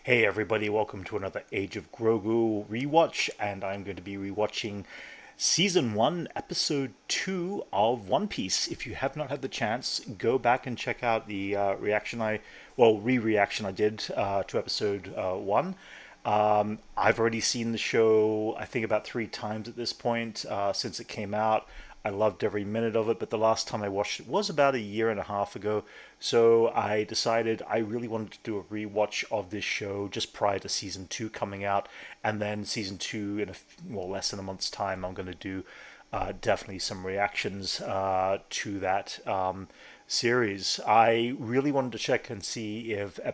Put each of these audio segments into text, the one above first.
Hey everybody, welcome to another Age of Grogu rewatch, and I'm going to be rewatching Season 1, Episode 2 of One Piece. If you have not had the chance, go back and check out the re-reaction I did to Episode 1. I've already seen the show, I think about 3 times at this point since it came out. I loved every minute of it, but the last time I watched it was about a year and a half ago. So I decided I really wanted to do a rewatch of this show just prior to season 2 coming out, and then season 2 in less than a month's time. I'm going to do definitely some reactions to that series. I really wanted to check and see if I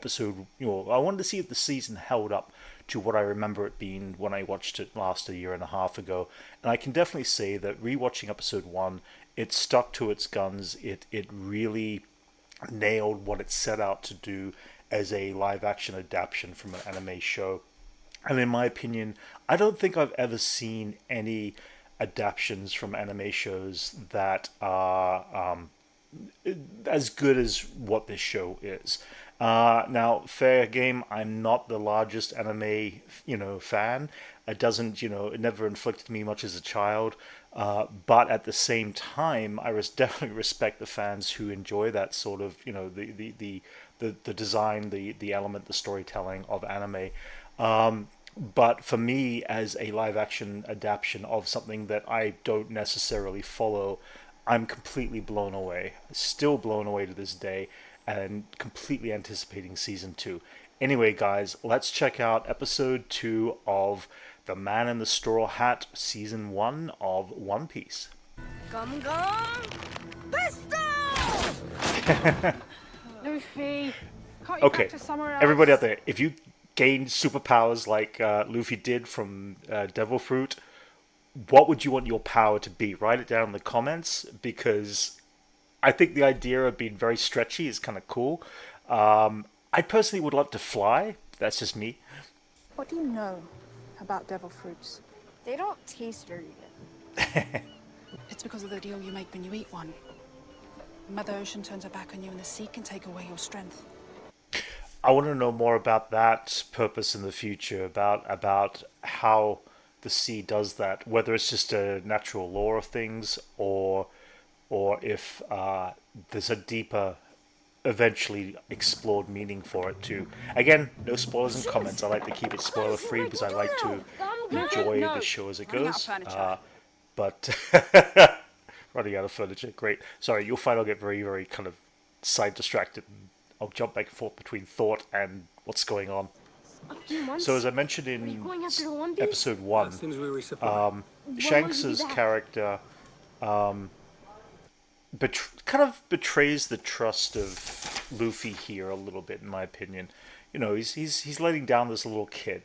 wanted to see if the season held up to what I remember it being when I watched it last a year and a half ago. And I can definitely say that rewatching episode 1, it stuck to its guns. It really nailed what it set out to do as a live action adaptation from an anime show. And in my opinion, I don't think I've ever seen any adaptations from anime shows that are as good as what this show is. Now, fair game, I'm not the largest anime, fan. It never inflicted me much as a child. But at the same time, definitely respect the fans who enjoy that sort of, the design, the element, the storytelling of anime. But for me, as a live action adaptation of something that I don't necessarily follow, I'm completely blown away. Still blown away to this day, and completely anticipating season 2. Anyway, guys, let's check out episode 2 of The Man in the Straw Hat, season 1 of One Piece. Gum gum! Pistol! Luffy, can't you Okay, practice somewhere else? everybody out there, if you gained superpowers like Luffy did from Devil Fruit, what would you want your power to be? Write it down in the comments, because I think the idea of being very stretchy is kind of cool. I personally would love to fly. That's just me. What do you know about devil fruits? They don't taste very good. It's because of the deal you make when you eat one. Mother Ocean turns her back on you and the sea can take away your strength. I want to know more about that purpose in the future, about how the sea does that, whether it's just a natural law of things, or if there's a deeper, eventually explored meaning for it too. Again, no spoilers in comments. I like to keep it spoiler free because I like to enjoy the show as it goes. But running out of furniture, great. Sorry, you'll find I'll get very, very kind of side distracted. I'll jump back and forth between thought and what's going on. So as I mentioned in episode 1, Shanks's character kind of betrays the trust of Luffy here a little bit, in my opinion. He's letting down this little kid,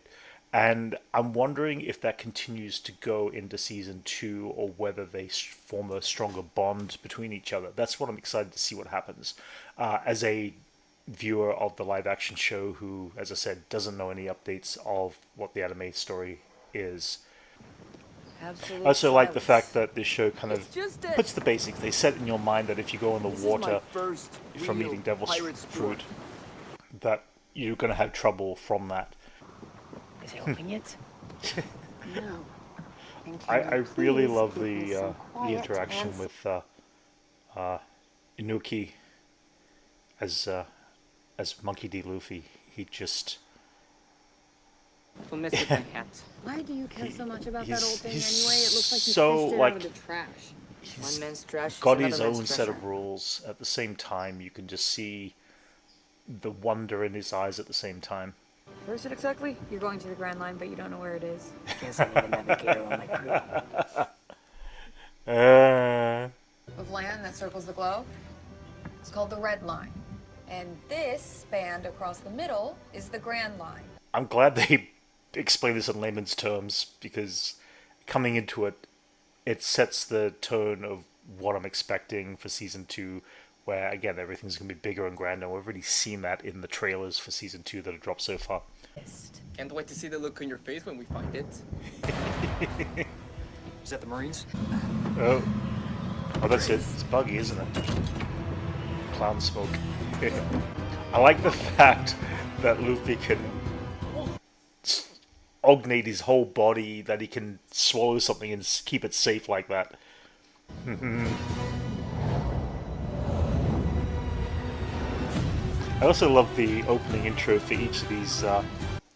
and I'm wondering if that continues to go into season 2, or whether they form a stronger bond between each other. That's what I'm excited to see what happens. As a viewer of the live action show who, as I said, doesn't know any updates of what the anime story is. I also like the fact that this show kind of puts the basics. They set in your mind that if you go in the water from eating devil's fruit, that you're going to have trouble from that. Is he opening it? No. I really love the interaction with Inuki as Monkey D. Luffy. He just... Well, Mr. Hat. Why do you care so much about that he's- old thing he's anyway? It looks like you so, fished it like, out of the trash. One He's man's trash is got another his man's own set treasure. of rules. At the same time, you can just see the wonder in his eyes at the same time. Where is it exactly? You're going to the Grand Line, but you don't know where it is. Guess I need a navigator on my crew. Of land that circles the globe. It's called the Red Line. And this band across the middle is the Grand Line. I'm glad they explain this in layman's terms, because coming into it, it sets the tone of what I'm expecting for season 2, where again everything's going to be bigger and grander. We've already seen that in the trailers for season 2 that have dropped so far. Can't wait to see the look on your face when we find it. Is that the Marines? Oh, that's it. It's Buggy, isn't it? Clown smoke. I like the fact that Luffy can ognate his whole body that he can swallow something and keep it safe like that. I also love the opening intro for each of these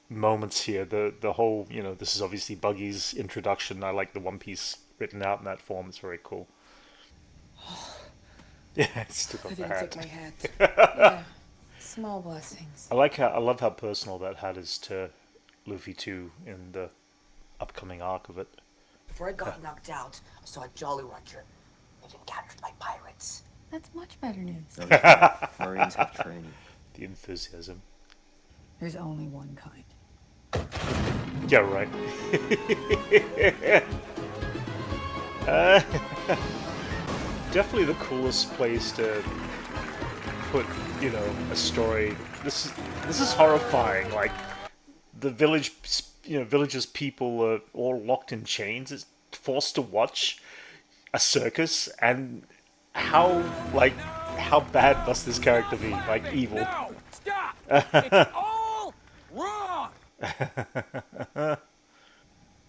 moments here. The whole, this is obviously Buggy's introduction. I like the One Piece written out in that form. It's very cool. Yeah, it's took off the hat. Take my hat. Yeah. Small blessings. I love how personal that hat is to Luffy too in the upcoming arc of it. Before I got knocked out, I saw a Jolly Roger. They've been captured by pirates. That's much better news. Marines have training. The enthusiasm. There's only one kind. Yeah, right. Definitely the coolest place to put, a story. This is horrifying. Like the village's people are all locked in chains. It's forced to watch a circus, and how bad must this character be? Like evil. No! Stop! It's all wrong!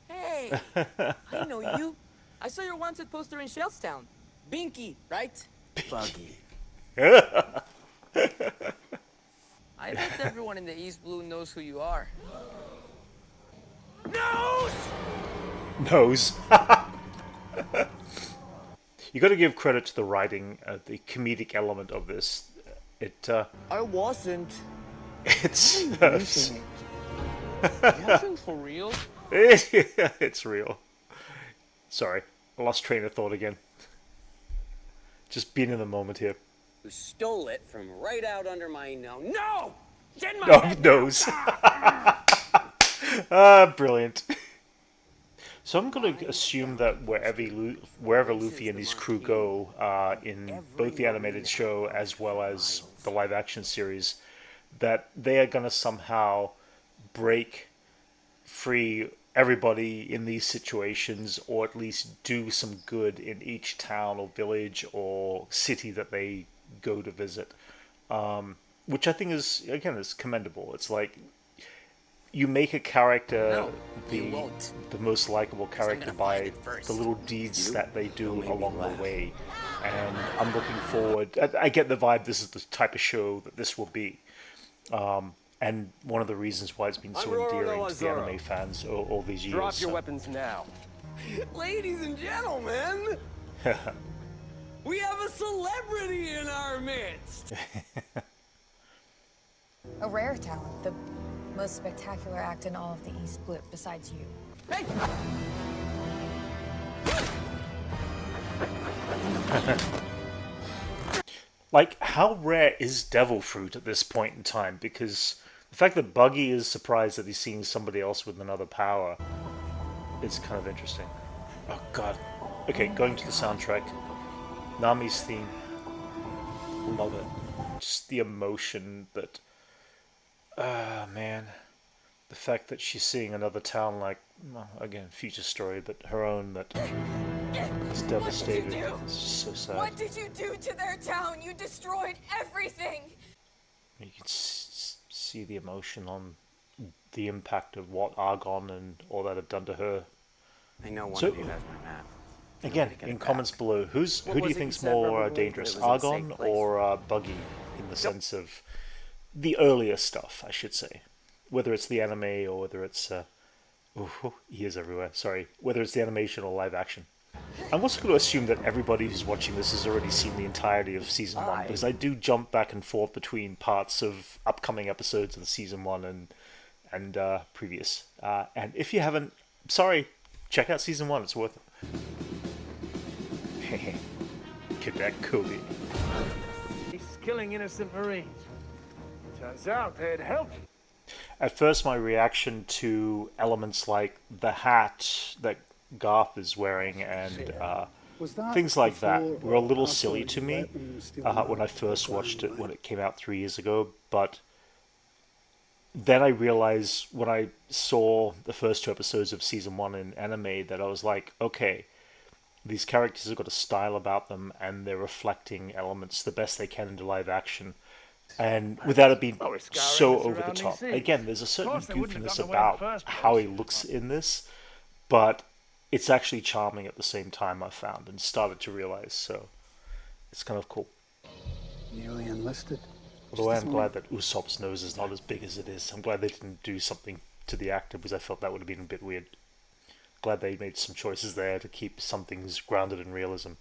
Hey! I know you. I saw your wanted poster in Shellstown. Binky, right? Buggy. I bet everyone in the East Blue knows who you are. Nose! Nose. You got to give credit to the writing, the comedic element of this. I wasn't. It's Wasn't for real? it's real. Sorry, I lost train of thought again. Just being in the moment here. Who stole it from right out under my nose. No! Get my Oh, head nose. Brilliant. So I'm going to assume that wherever Luffy and his crew go, in both the animated show as well as the live-action series, that they are going to somehow break free everybody in these situations, or at least do some good in each town or village or city that they go to visit. Which I think is commendable. It's like you make a character the most likable character by the little deeds that they do along the way. And I'm looking forward. I get the vibe this is the type of show that this will be. And one of the reasons why it's been so endearing to the anime fans all these years. Drop your weapons now. Ladies and gentlemen, we have a celebrity in our midst. A rare talent. The most spectacular act in all of the East Blue, besides you. Hey! Like, how rare is devil fruit at this point in time? Because the fact that Buggy is surprised that he's seeing somebody else with another power is kind of interesting. Oh god. Okay, going to the soundtrack. Nami's theme. Love it. Just the emotion that... man. The fact that she's seeing another town like, well, again, future story, but her own that is devastated. It's just so sad. What did you do to their town? You destroyed everything! You can see the emotion on the impact of what Argon and all that have done to her. I know one So- of you has my map. Again, in comments below, who do you think's more dangerous, Argon or Buggy, in the sense of the earlier stuff, I should say, whether it's the anime or whether it's ears everywhere. Sorry, whether it's the animation or live action. I'm also going to assume that everybody who's watching this has already seen the entirety of season 1, because I do jump back and forth between parts of upcoming episodes of the season 1 and previous. And if you haven't, sorry, check out season 1. It's worth it. Cadet Kobe. He's killing innocent Marines. Turns out they'd helped. At first, my reaction to elements like the hat that Garp is wearing and things like that were a little silly to me when I first watched it when it came out 3 years ago. But then I realized when I saw the first 2 episodes of season 1 in anime that I was like, okay, these characters have got a style about them and they're reflecting elements the best they can into live action. and without it being Well, we're scouring so the over the surrounding top. seas. Again, there's a Of certain course, they wouldn't have goofiness gotten away in the about first how he place. looks in this, but it's actually charming at the same time, I've found, and started to realize, so it's kind of cool. Newly enlisted. Although I am glad that Usopp's nose is not as big as it is. I'm glad they didn't do something to the actor, because I felt that would have been a bit weird. Glad they made some choices there to keep some things grounded in realism.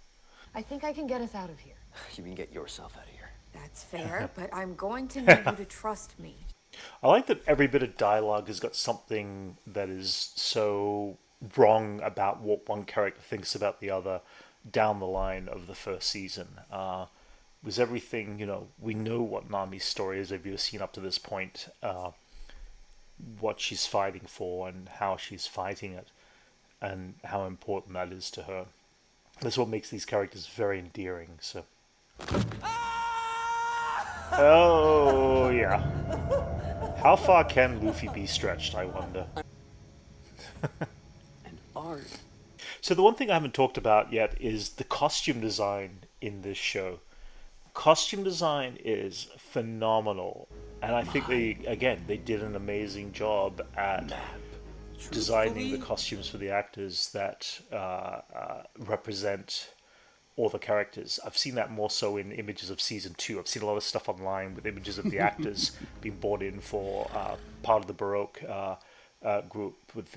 I think I can get us out of here. You can get yourself out of here. That's fair, but I'm going to need you to trust me. I like that every bit of dialogue has got something that is so wrong about what one character thinks about the other down the line of the first season. Was everything, we know what Nami's story is, if you've seen up to this point, what she's fighting for and how she's fighting it, and how important that is to her. That's what makes these characters very endearing, so. Oh, yeah. How far can Luffy be stretched, I wonder? And art. So the one thing I haven't talked about yet is the costume design in this show. Costume design is phenomenal, and I think they did an amazing job at designing the costumes for the actors that represent all the characters. I've seen that more so in images of season 2. I've seen a lot of stuff online with images of the actors being brought in for part of the Baroque group with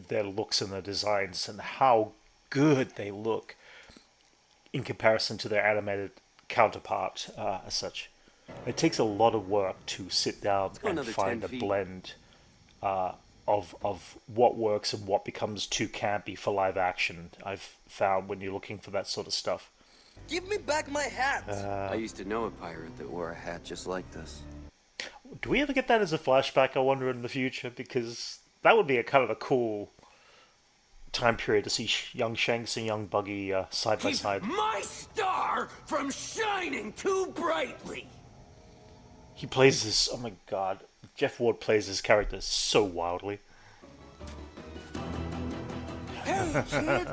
their looks and their designs and how good they look in comparison to their animated counterpart as such. It takes a lot of work to sit down and find a blend of what works and what becomes too campy for live action, I've found, when you're looking for that sort of stuff. Give me back my hat! I used to know a pirate that wore a hat just like this. Do we ever get that as a flashback, I wonder, in the future? Because that would be a kind of a cool time period to see young Shanks and young Buggy side by side. My star from shining too brightly! He plays this, oh my god, Jeff Ward plays this character so wildly. Hey, kid!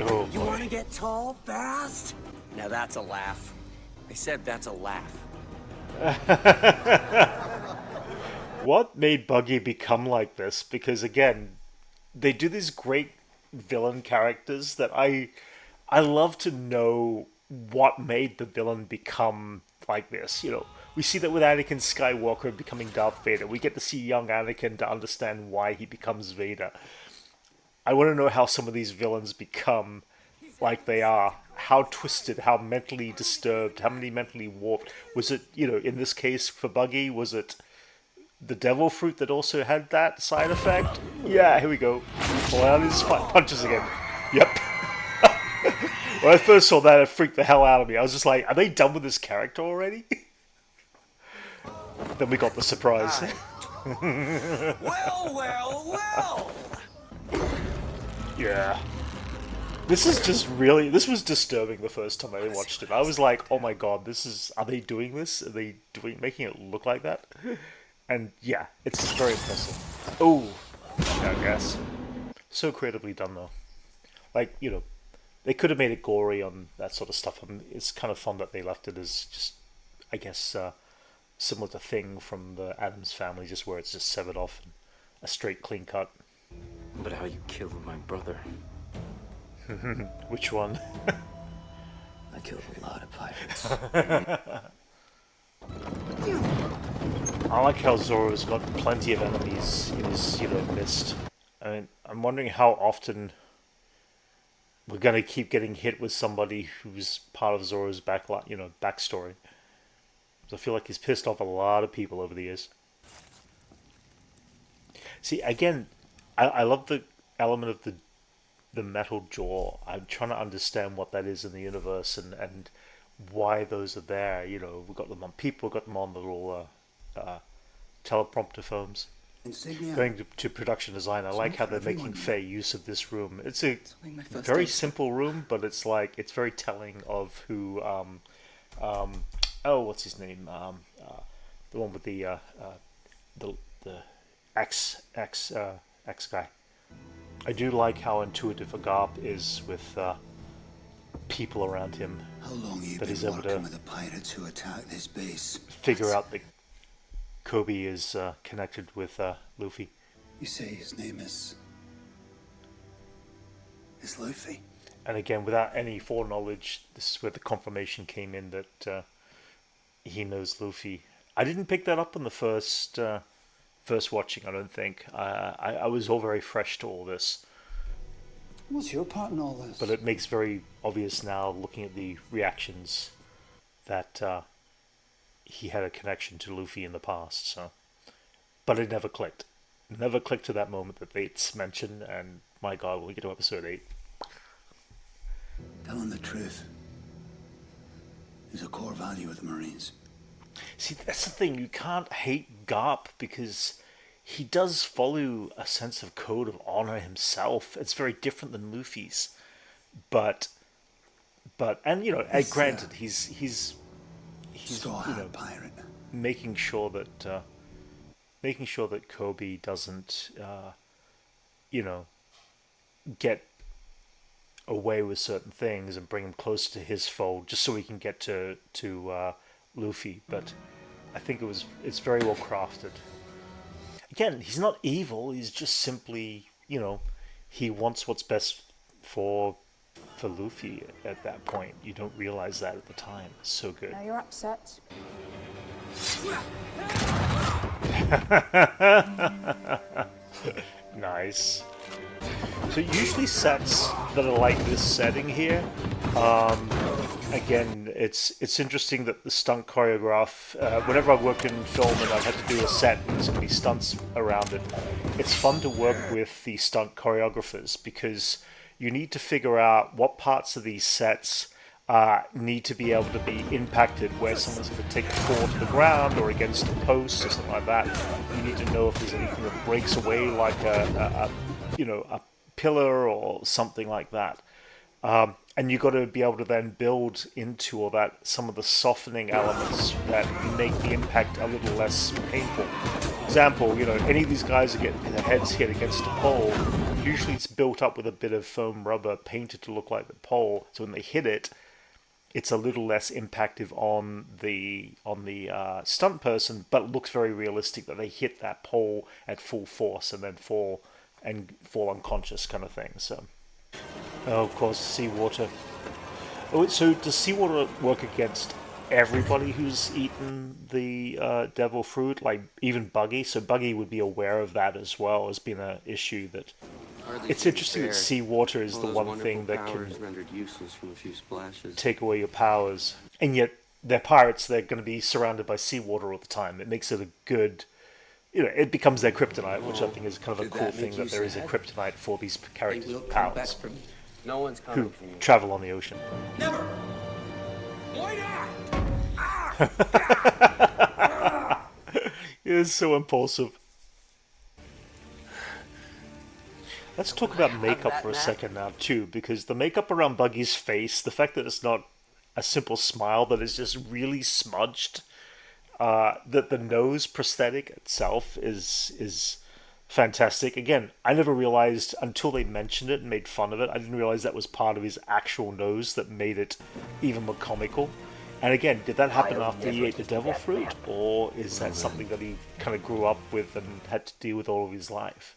Oh, You want to get tall fast? Now that's a laugh. I said that's a laugh. What made Buggy become like this? Because again, they do these great villain characters that I love to know what made the villain become like this. We see that with Anakin Skywalker becoming Darth Vader. We get to see young Anakin to understand why he becomes Vader. I want to know how some of these villains become like they are. How twisted, how mentally disturbed, how many mentally warped. Was it, in this case for Buggy, was it the devil fruit that also had that side effect? Yeah, here we go. Pull out his punches again. Yep. When I first saw that, it freaked the hell out of me. I was just like, are they done with this character already? Then we got the surprise. Well! Yeah. This was disturbing the first time I watched it. I was like, oh my god, are they doing this? Are they making it look like that? And yeah, it's very impressive. Oh, I guess. So creatively done though. Like, they could have made it gory on that sort of stuff. It's kind of fun that they left it as just, I guess, similar to Thing from the Addams Family, just where it's just severed off and a straight, clean cut. But how you killed my brother? Which one? I killed a lot of pirates. I like how Zoro's got plenty of enemies in his, midst. I mean, I'm wondering how often we're gonna keep getting hit with somebody who's part of Zoro's backstory. Because I feel like he's pissed off a lot of people over the years. See, again, I love the element of the metal jaw. I'm trying to understand what that is in the universe and why those are there. We've got them on people, we've got them on the little teleprompter phones. Insignia. Going to production design, I like how they're making fair use of this room. It's a very simple room, but it's very telling of who. What's his name? The one with the X guy. I do like how intuitive a Garp is with people around him How long have you that been he's able working to with the pirates who attacked this base? figure out that Kobe is connected with Luffy. You say his name is Luffy? And again, without any foreknowledge, this is where the confirmation came in that he knows Luffy. I didn't pick that up on the first watching, I don't think. I was all very fresh to all this. What's your part in all this? But it makes very obvious now, looking at the reactions, that he had a connection to Luffy in the past. So, but it never clicked. It never clicked to that moment that it's mentioned, and my God, when we get to episode 8. Telling the truth is a core value of the Marines. See, that's the thing. You can't hate Garp because he does follow a sense of code of honor himself. It's very different than Luffy's, but and granted, he's Straw hat pirate. making sure that Kobe doesn't get away with certain things and bring him closer to his fold, just so he can get to Luffy. But I think it's very well crafted. Again, he's not evil. He's just simply, he wants what's best for Luffy at that point. You don't realize that at the time. It's so good. Now you're upset. Nice. So usually sets that are like this setting here, again, it's interesting that the stunt choreograph, whenever I've worked in film and I've had to do a set and there's going to be stunts around it, it's fun to work with the stunt choreographers because you need to figure out what parts of these sets need to be able to be impacted, where someone's going to take a fall to the ground or against a post or something like that. You need to know if there's anything that breaks away, like a pillar or something like that. And you've got to be able to then build into all that some of the softening elements that make the impact a little less painful. For example, any of these guys are getting their heads hit against a pole. Usually it's built up with a bit of foam rubber painted to look like the pole, so when they hit it, it's a little less impactive on the stunt person, but it looks very realistic that they hit that pole at full force and then fall unconscious, kind of thing. So, of course, seawater. Oh, so does seawater work against everybody who's eaten the devil fruit, like even Buggy? So Buggy would be aware of that as well as being an issue. That it's interesting that seawater is the one thing that can useless from a few splashes. take away your powers, and yet they're pirates. They're going to be surrounded by seawater all the time. It makes it a good. It becomes their kryptonite, which I think is kind of a cool thing that there is a kryptonite for these characters' powers No one's coming who for you. travel on the ocean. Never. Why not? It's so impulsive. Let's talk about makeup for a second now, too, because the makeup around Buggy's face, the fact that it's not a simple smile, that is just really smudged, that the nose prosthetic itself is fantastic. Again, I never realized until they mentioned it and made fun of it. I didn't realize that was part of his actual nose that made it even more comical. And again, did that happen after he ate the devil fruit, or is that something that he kind of grew up with and had to deal with all of his life?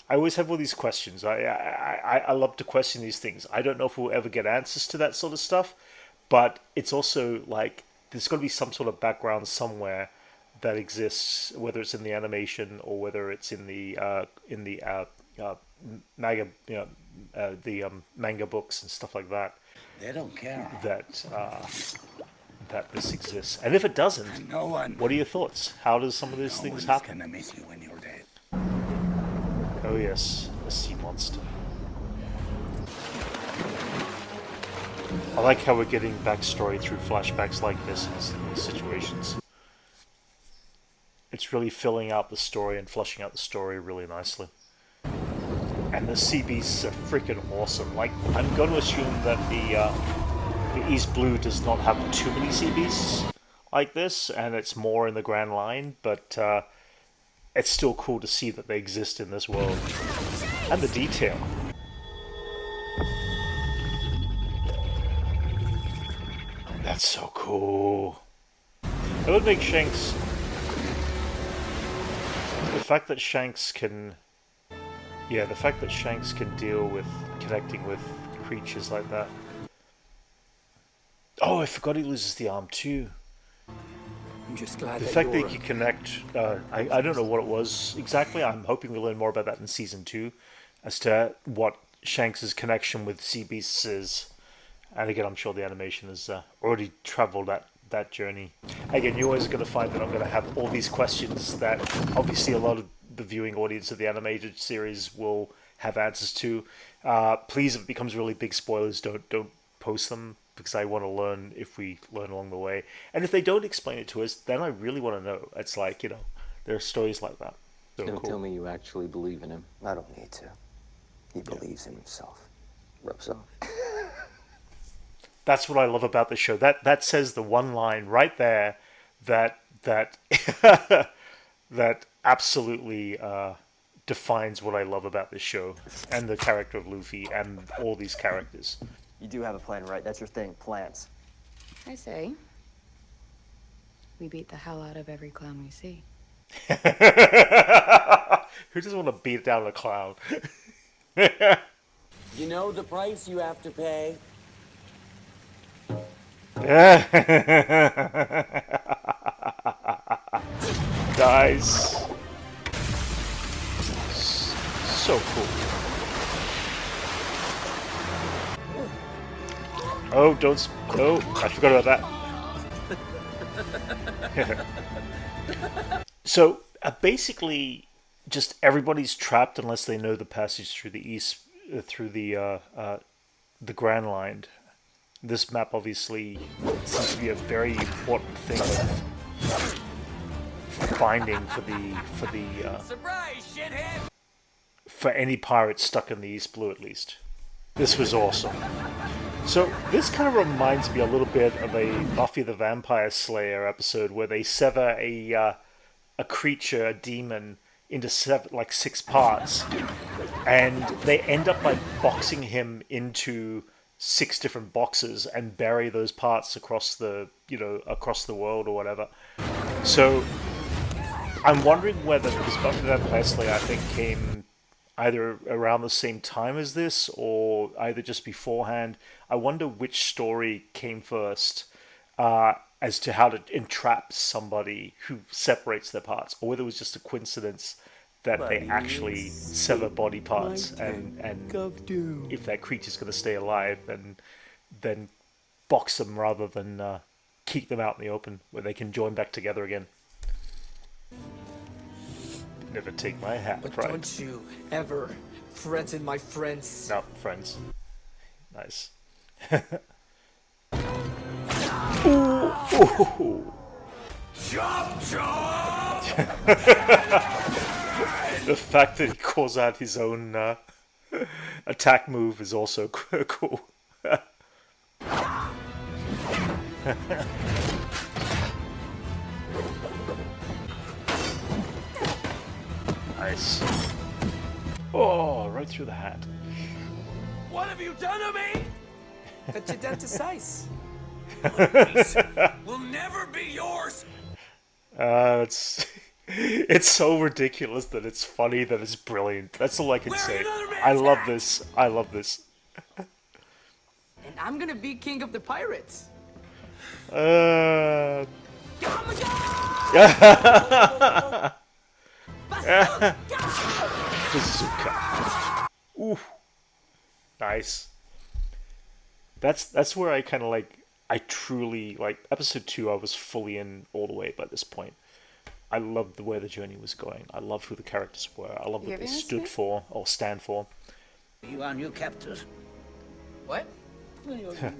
I always have all these questions. I love to question these things. I don't know if we'll ever get answers to that sort of stuff, but it's also like there's got to be some sort of background somewhere that exists, whether it's in the animation or whether it's in the manga, manga books and stuff like that. They don't care. That this exists, and if it doesn't, No one. what are your thoughts? How does some of these things happen? Gonna miss you when you're dead. Oh yes, a sea monster. I like how we're getting backstory through flashbacks like this in these situations. It's really filling out the story and flushing out the story really nicely. And the sea beasts are freaking awesome. Like, I'm going to assume that the East Blue does not have too many sea beasts like this, and it's more in the Grand Line, but it's still cool to see that they exist in this world. And the detail. That's so cool. It would make Shanks... The fact that Shanks can... Yeah, the fact that Shanks can deal with connecting with creatures like that. Oh, I forgot he loses the arm too. I'm just glad The that fact that you're... he can connect... I don't know what it was exactly. I'm hoping we learn more about that in Season 2. As to what Shanks' connection with sea beasts is. And again, I'm sure the animation has already travelled that journey. Again, you're always going to find that I'm going to have all these questions that obviously a lot of the viewing audience of the animated series will have answers to. Please, if it becomes really big spoilers, don't post them, because I want to learn if we learn along the way. And if they don't explain it to us, then I really want to know. It's like, you know, there are stories like that. So Don't cool. tell me you actually believe in him. I don't need to. He believes in himself. Rubs off. That's what I love about the show. That says the one line right there that that absolutely defines what I love about this show and the character of Luffy and all these characters. You do have a plan, right? That's your thing, plans. I say, we beat the hell out of every clown we see. Who doesn't want to beat down a clown? You know the price you have to pay? Guys. So cool. Oh, don't... Oh, I forgot about that. So, basically, just everybody's trapped unless they know the passage through the east, through the Grand Line. This map obviously seems to be a very important thing of finding Surprise, shithead! for any pirate stuck in the East Blue, at least. This was awesome. So this kind of reminds me a little bit of a Buffy the Vampire Slayer episode where they sever a creature, a demon, into 6 parts, and they end up by boxing him into 6 different boxes and bury those parts across the world or whatever. So I'm wondering whether, because Buffy the Vampire Slayer I think came either around the same time as this or either just beforehand. I wonder which story came first as to how to entrap somebody who separates their parts, or whether it was just a coincidence that they actually sever body parts, and if that creature's going to stay alive, then box them rather than keep them out in the open where they can join back together again. Never take my hat, But right? don't you ever threaten my friends. No, friends. Nice. Ooh. Chop chop! The fact that he calls out his own attack move is also cool. Nice. Oh, right through the hat. What have you done to me? Cut you down to size. Will never be yours. It's so ridiculous that it's funny, that it's brilliant. That's all I can say. another man's I love hat. this. I love this. And I'm gonna be king of the pirates. Bazooka. Ooh. Nice. That's where I kind of I truly, episode 2 I was fully in all the way by this point. I loved the way the journey was going. I loved who the characters were. I loved what they stood for, or stand for. You are new captors. What? You're a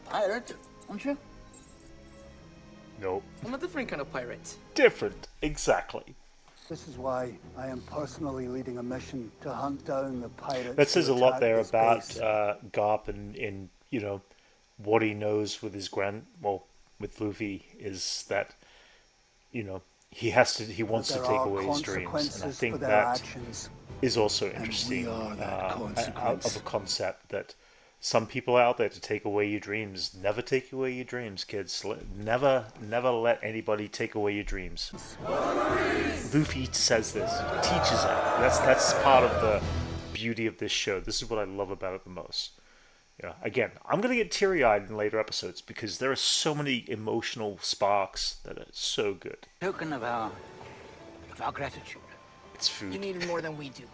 pirate, aren't you? Nope. I'm a different kind of pirate. Different. Exactly. This is why I am personally leading a mission to hunt down the pirates. That says a who lot attacked there this about base. Garp and what he knows with his with Luffy is that, he wants to There take are away his dreams, and I consequences think for their that actions. is also And we interesting are that of consequence. a concept that some people out there to take away your dreams. Never take away your dreams, kids. Never let anybody take away your dreams. Luffy says this, teaches it. That's part of the beauty of this show. This is what I love about it the most. Yeah, again, I'm gonna get teary-eyed in later episodes because there are so many emotional sparks that are so good. Token of our gratitude. It's food. You need more than we do.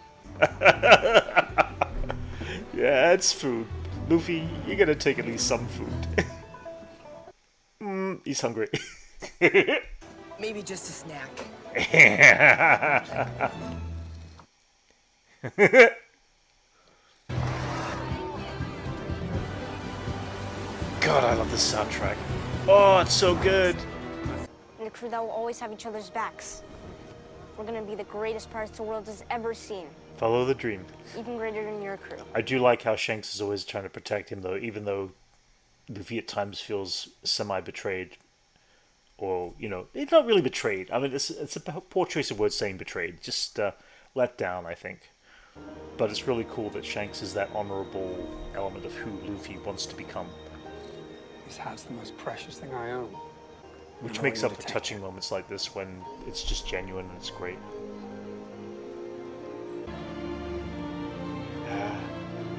Yeah, it's food. Luffy, you're gonna take at least some food. He's hungry. Maybe just a snack. God, I love this soundtrack. Oh, it's so good. And a crew that will always have each other's backs. We're gonna be the greatest pirates the world has ever seen. Follow the dream. Even greater than your crew. I do like how Shanks is always trying to protect him, though, even though Luffy at times feels semi-betrayed. Or, you know, it's not really betrayed. I mean, it's a poor choice of words saying betrayed. Just let down, I think. But it's really cool that Shanks is that honorable element of who Luffy wants to become. This hat's the most precious thing I own. Which makes up for touching moments like this when it's just genuine and it's great.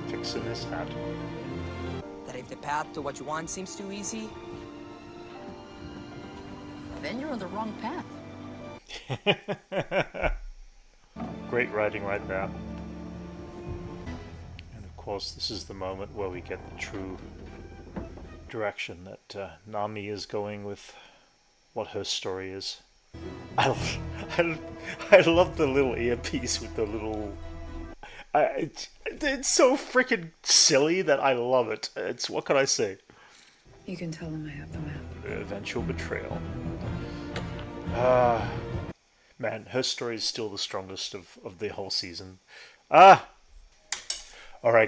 Fixing this hat. That if the path to what you want seems too easy, then you're on the wrong path. Great writing right there. And of course, this is the moment where we get the true direction that Nami is going with what her story is. I love the little earpiece with the little... it's so freaking silly that I love it. It's, what can I say? You can tell them I have the map. The eventual betrayal. Man, her story is still the strongest of the whole season. Alright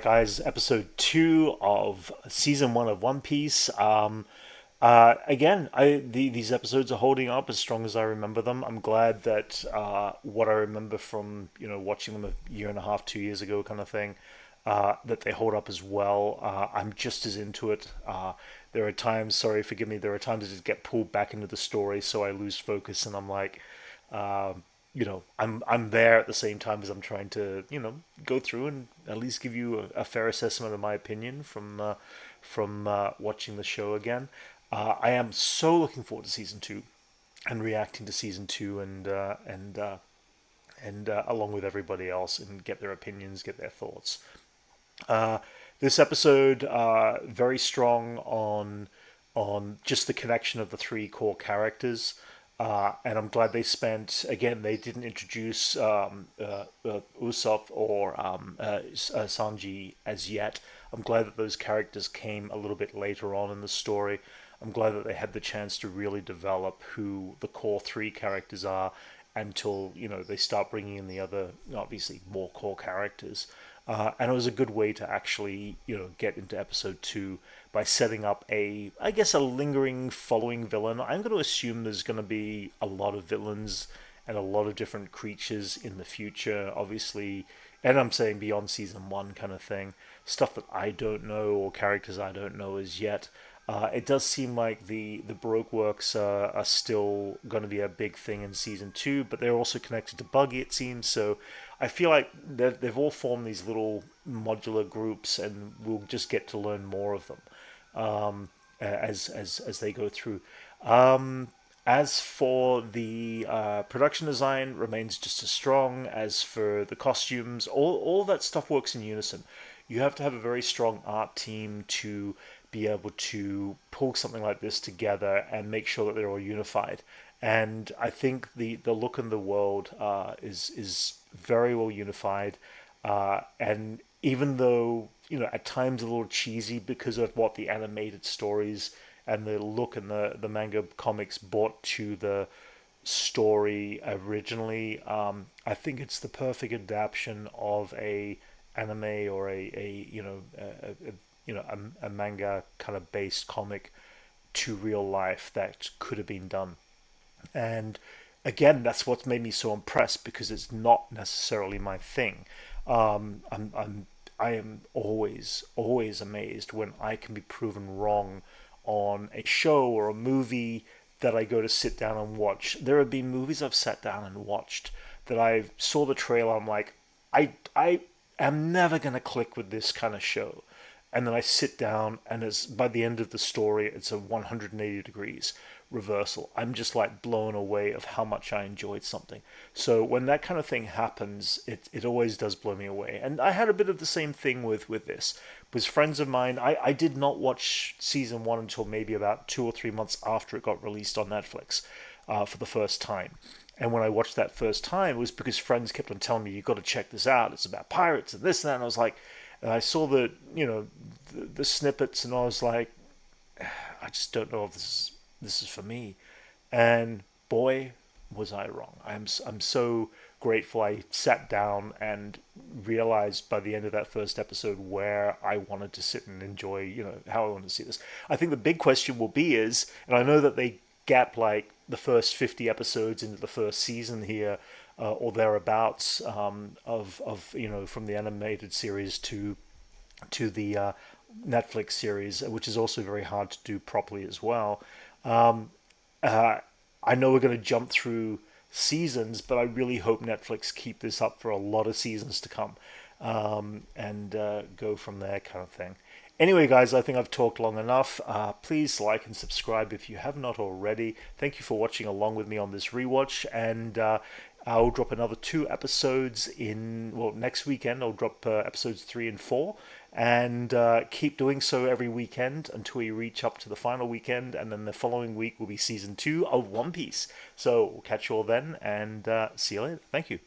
guys, episode 2 of season 1 of One Piece. Again, these episodes are holding up as strong as I remember them. I'm glad that what I remember from, you know, watching them a year and a half, 2 years ago kind of thing, that they hold up as well. I'm just as into it. There are times, sorry, forgive me, there are times I just get pulled back into the story, so I lose focus, and I'm like, you know, I'm there at the same time as I'm trying to, you know, go through and at least give you a fair assessment of my opinion from watching the show again. I am so looking forward to season 2 and reacting to season 2 and along with everybody else and get their opinions, get their thoughts. This episode very strong on just the connection of the 3 core characters. And I'm glad they spent, again, they didn't introduce Usopp or Sanji as yet. I'm glad that those characters came a little bit later on in the story. I'm glad that they had the chance to really develop who the core 3 characters are until, you know, they start bringing in the other, obviously, more core characters. And it was a good way to actually, you know, get into episode 2 by setting up a lingering following villain. I'm going to assume there's going to be a lot of villains and a lot of different creatures in the future, obviously, and I'm saying beyond season 1 kind of thing. Stuff that I don't know or characters I don't know as yet. It does seem like the Baroque works are still going to be a big thing in season 2, but they're also connected to Buggy, it seems. So I feel like they've all formed these little modular groups, and we'll just get to learn more of them as they go through. As for the production design, remains just as strong. As for the costumes, all that stuff works in unison. You have to have a very strong art team to be able to pull something like this together and make sure that they're all unified. And I think the look in the world is very well unified. And even though, you know, at times a little cheesy because of what the animated stories and the look and the manga comics brought to the story originally, I think it's the perfect adaptation of a anime or a manga kind of based comic to real life that could have been done. And again, that's what's made me so impressed, because it's not necessarily my thing. I'm I am always amazed when I can be proven wrong on a show or a movie that I go to sit down and watch. There have been movies I've sat down and watched that I saw the trailer, I'm like, I am never gonna click with this kind of show. And then I sit down, and as by the end of the story, it's a 180 degrees reversal. I'm just like blown away of how much I enjoyed something. So when that kind of thing happens, it always does blow me away. And I had a bit of the same thing with this. With friends of mine, I did not watch season 1 until maybe about 2 or 3 months after it got released on Netflix for the first time. And when I watched that first time, it was because friends kept on telling me, "You've got to check this out. It's about pirates and this and that." And I was like, and I saw the snippets, and I was like, I just don't know if this is for me. And boy, was I wrong. I'm so grateful I sat down and realized by the end of that first episode where I wanted to sit and enjoy, how I wanted to see this. I think the big question will be is, and I know that they gap like the first 50 episodes into the first season here, or thereabouts, of from the animated series to the Netflix series, which is also very hard to do properly as well. I know we're going to jump through seasons, but I really hope Netflix keep this up for a lot of seasons to come, and go from there, kind of thing. Anyway, guys, I think I've talked long enough. Please like and subscribe if you have not already. Thank you for watching along with me on this rewatch, and I'll drop another 2 episodes next weekend. I'll drop episodes 3 and 4, and keep doing so every weekend until we reach up to the final weekend, and then the following week will be season 2 of One Piece. So we'll catch you all then, and see you later. Thank you.